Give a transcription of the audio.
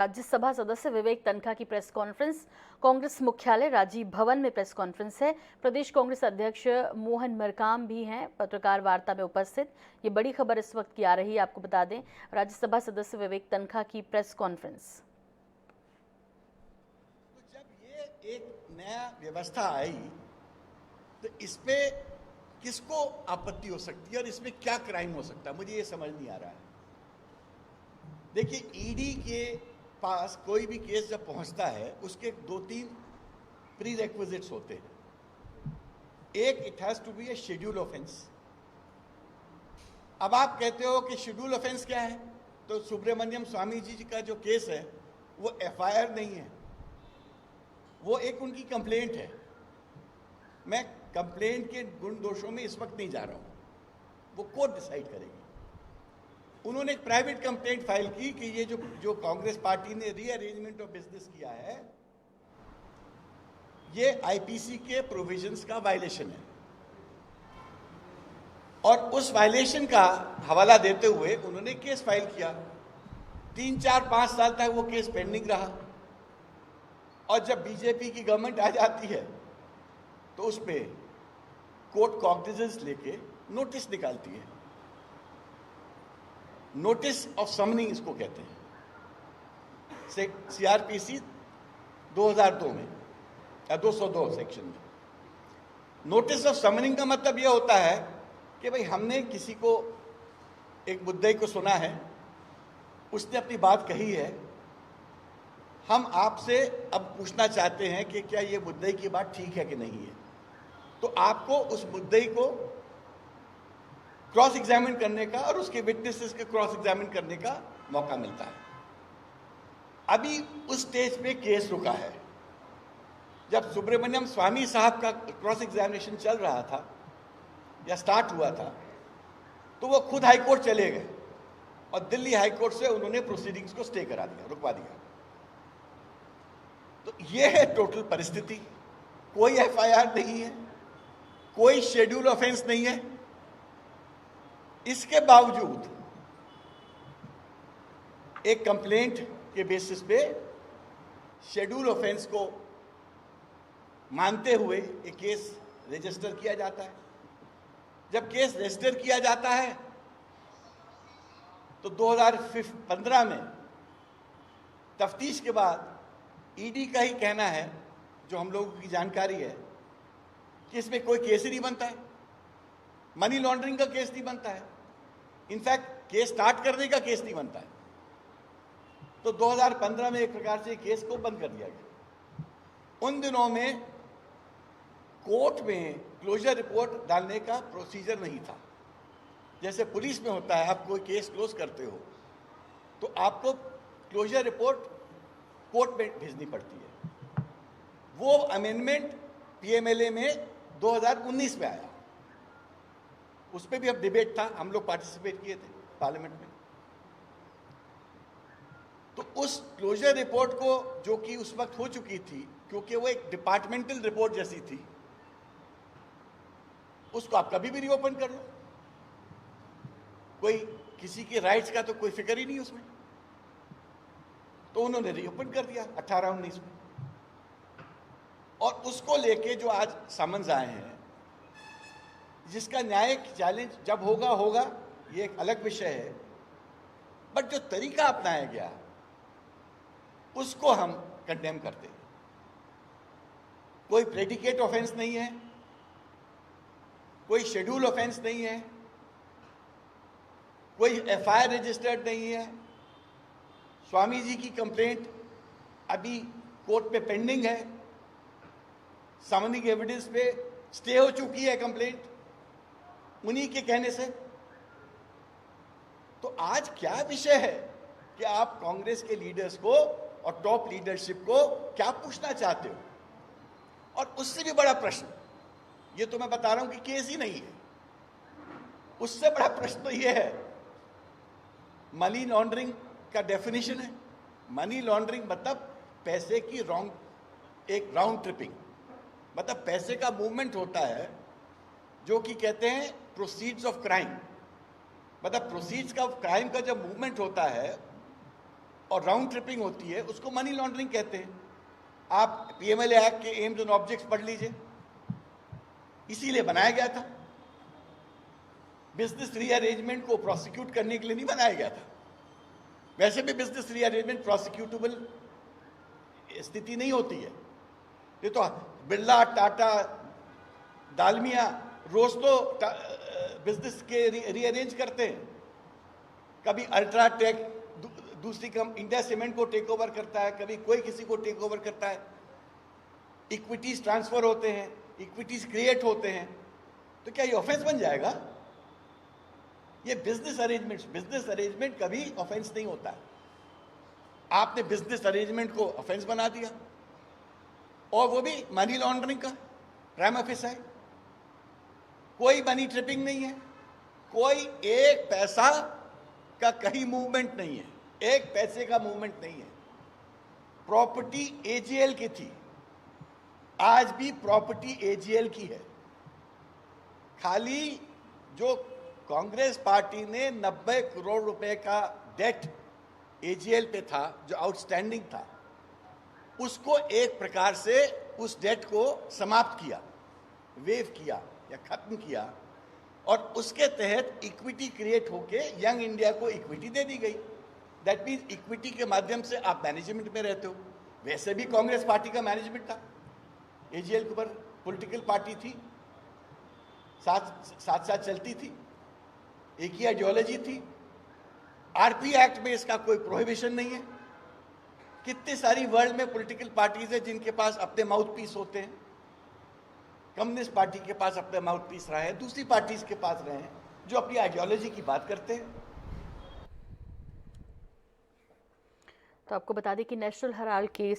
राज्यसभा सदस्य विवेक तनखा की press conference. Congress मुख्यालय राजीव भवन में प्रेस कॉन्फ्रेंस है। प्रदेश कांग्रेस अध्यक्ष मोहन मरकाम भी हैं पत्रकार वार्ता में उपस्थित। ये बड़ी खबर इस वक्त की आ रही है, आपको बता दें, राज्यसभा सदस्य विवेक तनखा की प्रेस कॉन्फ्रेंस। तो जब ये एक नया व्यवस्था आई तो इसपे किसको आपत्ति हो सकती है और इसमें क्या क्राइम हो सकता है, मुझे ये समझ नहीं आ रहा है। देखिए, ईडी के पास कोई भी केस जब पहुंचता है उसके 2-3 प्री रेक्विजिट्स होते हैं। एक, it has to be a schedule offence. अब आप कहते हो कि शेड्यूल ऑफेंस क्या है, तो सुब्रमण्यम स्वामी जी का जो केस है वो एफआईआर नहीं है, वो एक उनकी कंप्लेंट है। मैं कंप्लेंट के गुण दोषों में इस वक्त नहीं जा रहा हूं, वो कोर्ट डिसाइड करेगी। उन्होंने एक प्राइवेट कंप्लेंट फाइल की कि ये जो कांग्रेस पार्टी ने रीअरेंजमेंट ऑफ बिजनेस किया है, ये आईपीसी के प्रोविजंस का वायलेशन है। और उस वायलेशन का हवाला देते हुए उन्होंने केस फाइल किया। 3-4-5 साल तक वो केस पेंडिंग रहा और जब बीजेपी की गवर्नमेंट आ जाती है तो उस पर कोर्ट कॉग्निजेंस लेके नोटिस निकालती है। नोटिस ऑफ समनिंग इसको कहते हैं, सीआरपीसी 2002 में या 202 सेक्शन में। नोटिस ऑफ समनिंग का मतलब यह होता है कि भाई हमने किसी को, एक मुद्दई को सुना है, उसने अपनी बात कही है, हम आपसे अब पूछना चाहते हैं कि क्या ये मुद्दई की बात ठीक है कि नहीं है। तो आपको उस मुद्दई को क्रॉस एग्जामिन करने का और उसके विटनेसेस के क्रॉस एग्जामिन करने का मौका मिलता है। अभी उस स्टेज पे केस रुका है। जब सुब्रमण्यम स्वामी साहब का क्रॉस एग्जामिनेशन चल रहा था या स्टार्ट हुआ था, तो वो खुद हाई कोर्ट चले गए और दिल्ली हाई कोर्ट से उन्होंने प्रोसीडिंग्स को स्टे करा दिया, रुकवा दिया। तो ये है टोटल परिस्थिति। कोई एफआईआर नहीं है, कोई शेड्यूल ऑफेंस नहीं है। इसके बावजूद एक कंप्लेंट के बेसिस पे शेड्यूल ऑफेंस को मानते हुए एक केस रजिस्टर किया जाता है। जब केस रजिस्टर किया जाता है तो 2015 में तफ्तीश के बाद ईडी का ही कहना है, जो हम लोगों की जानकारी है, कि इसमें कोई केस ही नहीं बनता है, मनी लॉन्ड्रिंग का केस नहीं बनता है, इनफैक्ट केस स्टार्ट करने का केस नहीं बनता है। तो 2015 में एक प्रकार से केस को बंद कर दिया गया। उन दिनों में कोर्ट में क्लोजर रिपोर्ट डालने का प्रोसीजर नहीं था। जैसे पुलिस में होता है, आप कोई केस क्लोज करते हो तो आपको क्लोजर रिपोर्ट कोर्ट में भेजनी पड़ती है। वो अमेंडमेंट पीएमएलए में 2019 में आया, उस पर भी अब डिबेट था, हम लोग पार्टिसिपेट किए थे पार्लियामेंट में। तो उस क्लोजर रिपोर्ट को, जो कि उस वक्त हो चुकी थी, क्योंकि वो एक डिपार्टमेंटल रिपोर्ट जैसी थी, उसको आप कभी भी रीओपन कर लो, कोई किसी के राइट्स का तो कोई फिक्र ही नहीं उसमें। तो उन्होंने रीओपन कर दिया 18-19 में। और उसको लेके जो आज समन्स आए हैं, जिसका न्यायिक चैलेंज जब होगा ये एक अलग विषय है, बट जो तरीका अपनाया गया उसको हम कंडेम करते हैं। कोई प्रेडिकेट ऑफेंस नहीं है, कोई शेड्यूल ऑफेंस नहीं है, कोई एफआईआर रजिस्टर्ड नहीं है। स्वामी जी की कंप्लेंट अभी कोर्ट पे पेंडिंग है, समनिंग एविडेंस पे स्टे हो चुकी है कंप्लेंट उन्हीं के कहने से। तो आज क्या विषय है कि आप कांग्रेस के लीडर्स को और टॉप लीडरशिप को क्या पूछना चाहते हो? और उससे भी बड़ा प्रश्न, ये तो मैं बता रहा हूं कि केस ही नहीं है, उससे बड़ा प्रश्न तो ये है, मनी लॉन्ड्रिंग का डेफिनेशन है। मनी लॉन्ड्रिंग मतलब पैसे की एक राउंड ट्रिपिंग, मतलब पैसे का मूवमेंट होता है, जो कि कहते हैं प्रोसीड्स ऑफ क्राइम। मतलब प्रोसीड्स का क्राइम का जब मूवमेंट होता है और राउंड ट्रिपिंग होती है, उसको मनी लॉन्ड्रिंग कहते हैं। आप पीएमएलए एक्ट के एम्स एंड ऑब्जेक्ट्स पढ़ लीजिए, इसीलिए बनाया गया था। बिजनेस रीअरेंजमेंट को प्रोसिक्यूट करने के लिए नहीं बनाया गया था। वैसे भी बिजनेस रीअरेंजमेंट प्रोसिक्यूटेबल स्थिति नहीं होती है। ये तो बिरला, टाटा, दालमिया रोज तो बिजनेस के रीअरेंज करते हैं। कभी अल्ट्राटेक दूसरी इंडिया सीमेंट को टेक ओवर करता है, कभी कोई किसी को टेक ओवर करता है। इक्विटीज ट्रांसफर होते हैं, इक्विटीज क्रिएट होते हैं। तो क्या ये ऑफेंस बन जाएगा? ये बिजनेस अरेंजमेंट कभी ऑफेंस नहीं होता है। आपने बिजनेस अरेंजमेंट को ऑफेंस बना दिया, और वो भी मनी लॉन्ड्रिंग का प्राइमा फेसाई। कोई मनी ट्रिपिंग नहीं है, कोई एक पैसा का कहीं मूवमेंट नहीं है, एक पैसे का मूवमेंट नहीं है। प्रॉपर्टी एजीएल की थी, आज भी प्रॉपर्टी एजीएल की है। खाली जो कांग्रेस पार्टी ने 90 करोड़ रुपए का डेट एजीएल पे था, जो आउटस्टैंडिंग था, उसको एक प्रकार से उस डेट को समाप्त किया, वेव किया या खत्म किया, और उसके तहत इक्विटी क्रिएट होके यंग इंडिया को इक्विटी दे दी गई। दैट मीन्स इक्विटी के माध्यम से आप मैनेजमेंट में रहते हो। वैसे भी कांग्रेस पार्टी का मैनेजमेंट था, एजीएल के ऊपर पॉलिटिकल पार्टी थी, साथ साथ चलती थी, एक ही आइडियोलॉजी थी। आरपी एक्ट में इसका कोई प्रोहिबिशन नहीं है। कितनी सारी वर्ल्ड में पॉलिटिकल पार्टीज है जिनके पास अपने माउथ पीस होते हैं। कम्युनिस्ट पार्टी के पास अपने माउथ पीस रहे हैं, दूसरी पार्टीज के पास रहे हैं, जो अपनी आइडियोलॉजी की बात करते हैं। तो आपको बता दें कि नेशनल हेराल्ड केस